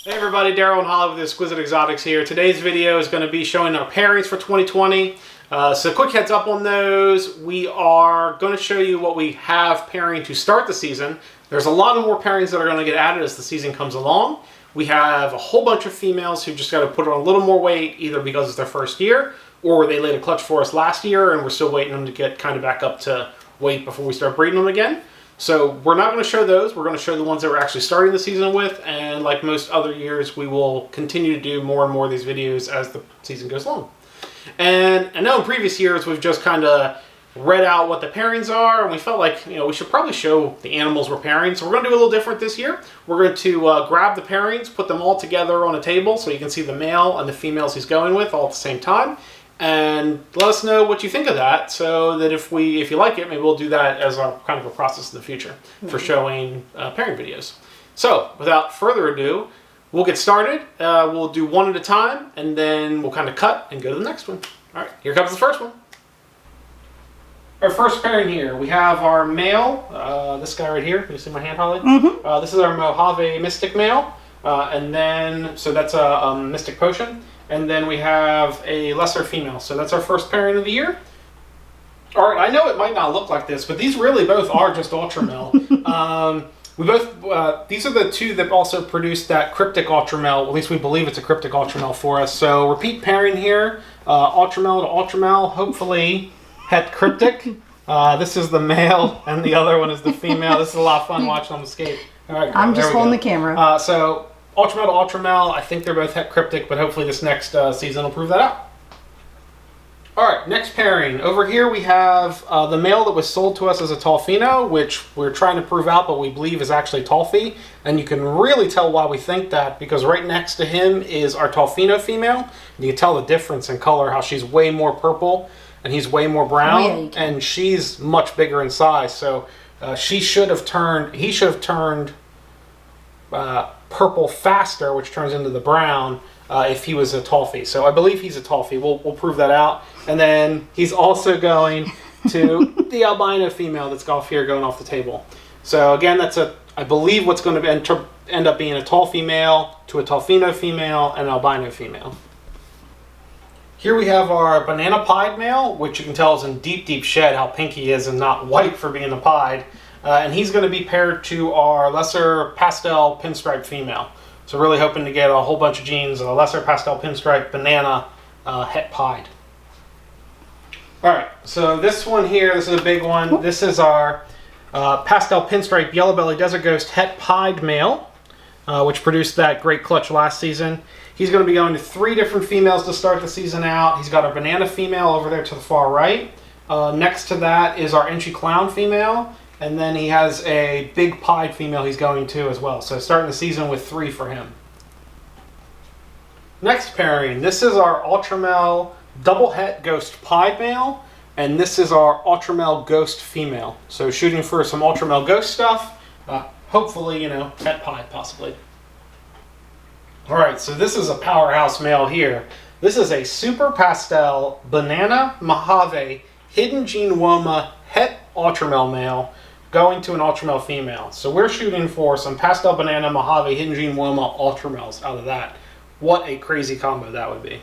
Hey everybody, Daryl and Holly with Exquisite Exotics here. Today's video is going to be showing our pairings for 2020. So quick heads up on those. We are going to show you what we have pairing to start the season. There's a lot of more pairings that are going to get added as the season comes along. We have a whole bunch of females who just got to put on a little more weight, either because it's their first year or they laid a clutch for us last year and we're still waiting them to get kind of back up to weight before we start breeding them again. So we're not going to show those. We're going to show the ones that we're actually starting the season with, and like most other years, we will continue to do more and more of these videos as the season goes along. And I know in previous years, we've just kind of read out what the pairings are, and we felt like, we should probably show the animals we're pairing. So we're going to do a little different this year. We're going to grab the pairings, put them all together on a table so you can see the male and the females he's going with all at the same time. And let us know what you think of that, so that if you like it, maybe we'll do that as a kind of a process in the future for showing pairing videos. So without further ado, we'll get started. We'll do one at a time, and then we'll kind of cut and go to the next one. All right, here comes the first one. Our first pairing here, we have our male, this guy right here. Can you see my hand, Holly? Mm-hmm. This is our Mojave Mystic male, and then, so that's a Mystic Potion. And then we have a lesser female. So that's our first pairing of the year. All right, I know it might not look like this, but these really both are just Ultra Male. These are the two that also produced that Cryptic Ultra Male. At least we believe it's a Cryptic Ultra Male for us. So repeat pairing here, Ultra Male to Ultra Male, hopefully Het Cryptic. This is the male and the other one is the female. This is a lot of fun watching them escape. All right, I'm just holding the camera. So Ultra Male to Ultra Male, I think they're both Het Cryptic, but hopefully this next season will prove that out. Alright, next pairing. Over here we have the male that was sold to us as a Tolfino, which we're trying to prove out, but we believe is actually Tolfi. And you can really tell why we think that, because right next to him is our Tolfino female. And you can tell the difference in color, how she's way more purple and he's way more brown. Oh, yeah, and she's much bigger in size. So he should have turned purple faster, which turns into the brown if he was a Tolfi. So I believe he's a Tolfi. We'll prove that out. And then he's also going to the albino female that's off here going off the table. So again, that's I believe what's going to end up being a Tolfi male to a Tolfino female and an albino female. Here we have our banana pied male, which you can tell is in deep, deep shed how pink he is and not white for being a pied. And he's going to be paired to our lesser pastel pinstripe female. So really hoping to get a whole bunch of genes of a lesser pastel pinstripe banana het pied. Alright, so this one here, this is a big one. This is our pastel pinstripe yellow belly desert ghost het pied male, which produced that great clutch last season. He's going to be going to 3 different females to start the season out. He's got our banana female over there to the far right. Next to that is our Inchy clown female. And then he has a big pied female he's going to as well. So starting the season with 3 for him. Next pairing, this is our Ultramel double het ghost pied male. And this is our Ultramel ghost female. So shooting for some Ultramel ghost stuff. Hopefully, het pied possibly. Alright, so this is a powerhouse male here. This is a super pastel banana Mojave hidden gene woma het Ultramel male going to an Ultramel female. So we're shooting for some pastel banana Mojave hidden gene woma Ultramels out of that. What a crazy combo that would be.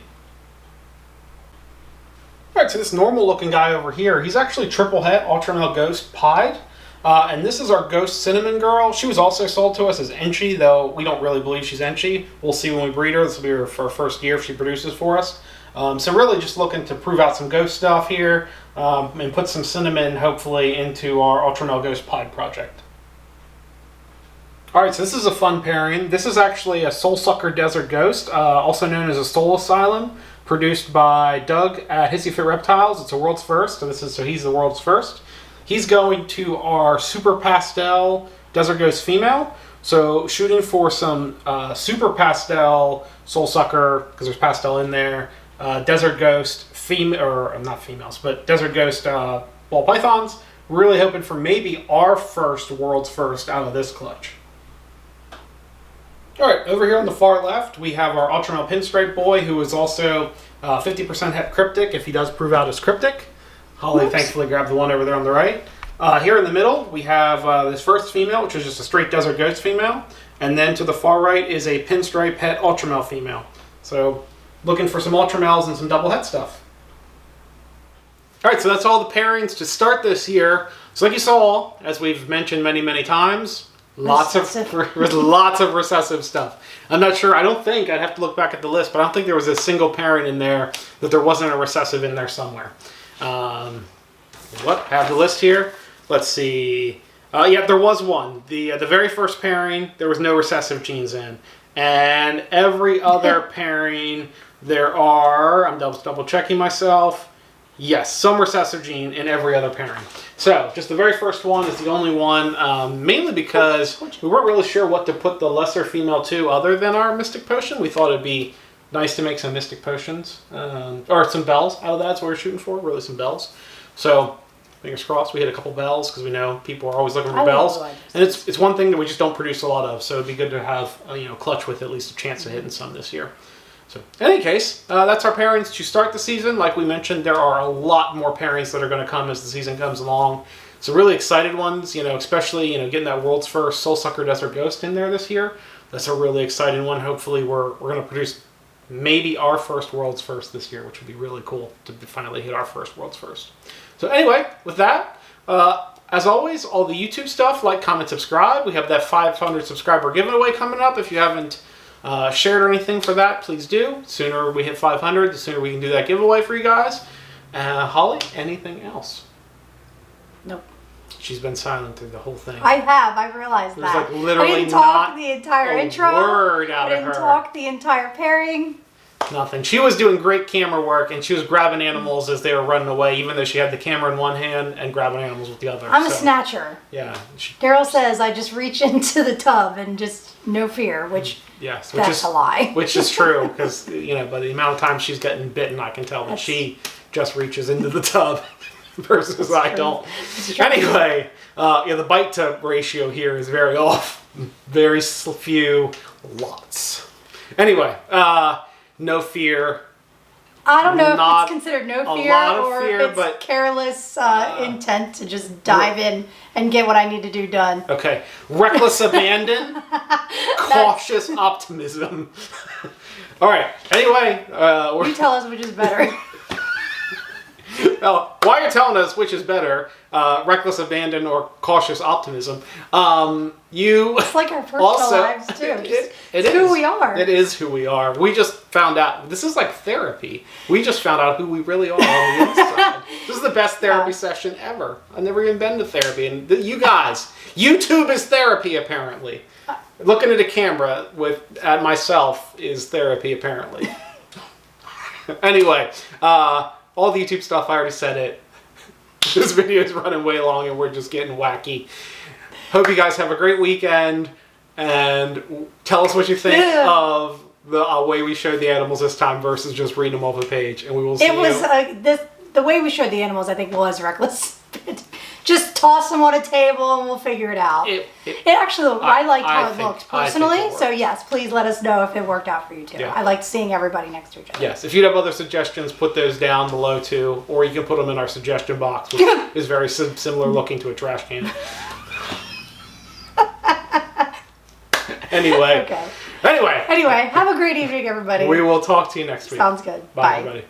Alright, so this normal looking guy over here, he's actually triple het Ultramel ghost pied. And this is our ghost cinnamon girl. She was also sold to us as Inchy, though we don't really believe she's Inchy. We'll see when we breed her. This will be her for her first year if she produces for us. So really just looking to prove out some ghost stuff here and put some cinnamon, hopefully, into our Ultramel Ghost Pied project. Alright, so this is a fun pairing. This is actually a Soulsucker Desert Ghost, also known as a Soul Asylum, produced by Doug at Hissy Fit Reptiles. It's a world's first, so he's the world's first. He's going to our Super Pastel Desert Ghost female. So shooting for some Super Pastel Soulsucker, because there's pastel in there, Desert Ghost not females, but Desert Ghost ball pythons. Really hoping for maybe our first world's first out of this clutch. Alright, over here on the far left, we have our Ultramel Pinstripe boy, who is also 50% het Cryptic, if he does prove out as Cryptic. Holly thankfully grabbed the one over there on the right. Here in the middle, we have this first female, which is just a straight desert ghost female. And then to the far right is a pinstripe het ultramale female. So looking for some ultramales and some double het stuff. All right, so that's all the pairings to start this year. So like you saw, as we've mentioned many, many times, lots of recessive stuff. I'm not sure, I don't think, I'd have to look back at the list, but I don't think there was a single pairing in there that there wasn't a recessive in there somewhere. What? I have the list here. Let's see. Yeah, there was one. The very first pairing, there was no recessive genes in. And every other pairing, there are, I'm double checking myself, yes, some recessive gene in every other pairing. So, just the very first one is the only one, mainly because we weren't really sure what to put the lesser female to other than our Mystic Potion. We thought it'd be nice to make some Mystic Potions, or some bells out of that. That's what we're shooting for, really some bells. So, fingers crossed, we hit a couple bells, because we know people are always looking for bells. And it's one thing that we just don't produce a lot of, so it'd be good to have, clutch with at least a chance of hitting some this year. So, in any case, that's our pairings to start the season. Like we mentioned, there are a lot more pairings that are going to come as the season comes along. So really excited ones, especially, getting that world's first Soulsucker Desert Ghost in there this year. That's a really exciting one. Hopefully we're going to produce maybe our first world's first this year, which would be really cool to finally hit our first world's first. So anyway, with that, as always, all the YouTube stuff, like, comment, subscribe. We have that 500 subscriber giveaway coming up. If you haven't shared or anything for that, please do. The sooner we hit 500, the sooner we can do that giveaway for you guys. Holly, anything else? Nope. She's been silent through the whole thing. I have. I've realized There's that. like literally I didn't talk not the entire intro. Word out I of her. didn't talk the entire pairing. Nothing. She was doing great camera work, and she was grabbing animals as they were running away, even though she had the camera in one hand and grabbing animals with the other. I'm a snatcher. Yeah. Daryl says I just reach into the tub and just no fear, which yes, that's a lie. Which is true, because by the amount of time she's getting bitten, I can tell that she just reaches into the tub versus I don't. Anyway, the bite to ratio here is very off. Very few, lots. Anyway, no fear. I don't know if it's considered no fear or fear, if it's careless intent to just dive in and get what I need to do done. Okay. Reckless abandon. Cautious optimism. All right. Anyway. You tell us which is better. Well, while you're telling us which is better, reckless abandon or cautious optimism, It's like our personal lives, too. It's who we are. It is who we are. We just found out. This is like therapy. We just found out who we really are on the inside. This is the best therapy session ever. I've never even been to therapy. And you guys, YouTube is therapy, apparently. Looking at a camera at myself is therapy, apparently. Anyway, all the YouTube stuff, I already said it. This video is running way long and we're just getting wacky. Hope you guys have a great weekend, and tell us what you think of the way we showed the animals this time versus just reading them off a page, and we will see the way we showed the animals, I think, was reckless. Just toss them on a table and we'll figure it out. I liked how it looked personally. So yes, please let us know if it worked out for you too. Yeah. I liked seeing everybody next to each other. Yes, if you have other suggestions, put those down below too, or you can put them in our suggestion box, which is very similar looking to a trash can. Anyway. Okay. Anyway, have a great evening, everybody. We will talk to you next week. Sounds good. Bye. Everybody.